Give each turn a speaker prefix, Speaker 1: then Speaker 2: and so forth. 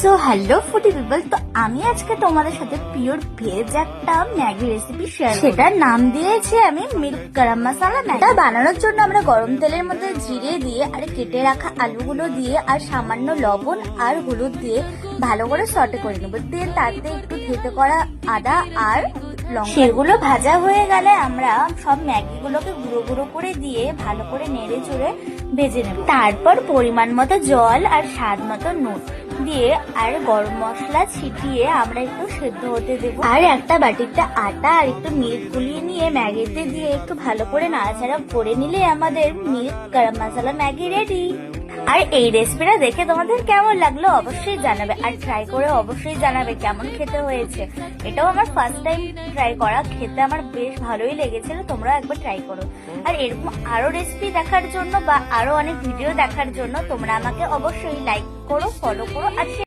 Speaker 1: So hello foodie people, তো আমি আজকে তোমাদের সাথে পিওর ভেজ একটা ম্যাগি রেসিপি শেয়ার করব। সেটার নাম দিয়েছি আমি মিল্ক গরম মশলা ম্যাগি। এটা বানানোর জন্য আমরা গরম তেলের মধ্যে জিরে দিয়ে আর কেটে রাখা আলুগুলো দিয়ে আর সামান্য লবণ আর হলুদ দিয়ে ভালো করে সটে করে নেব। দিয়ে তাতে একটু থেতে করা আদা আর লঙ্কা, সেগুলো ভাজা হয়ে গেলে আমরা সব ম্যাগিগুলোকে গুঁড়ো গুঁড়ো করে দিয়ে ভালো করে নেড়ে চড়ে ভেজে নেব। তারপর পরিমাণ মতো জল আর স্বাদ মতো নুন দিয়ে আর গরম মশলা ছিটিয়ে আমরা একটু সেদ্ধ হতে দেবো। আর একটা বাটিতে আটা আর একটু মিল্ক গুলিয়ে নিয়ে ম্যাগিতে দিয়ে একটু ভালো করে নাড়াচাড়া করে নিলে আমাদের মিল্ক গরম মশলা ম্যাগি রেডি। আর এই রেসিপিটা দেখে তোমাদের কেমন লাগলো অবশ্যই জানাবে, আর ট্রাই করে অবশ্যই জানাবে কেমন খেতে হয়েছে। এটাও আমার ফার্স্ট টাইম ট্রাই করা, খেতে আমার বেশ ভালোই লেগেছিল। তোমরা একবার ট্রাই করো। আর এরকম আরো রেসিপি দেখার জন্য বা আরো অনেক ভিডিও দেখার জন্য তোমরা আমাকে অবশ্যই লাইক করো, ফলো করো আর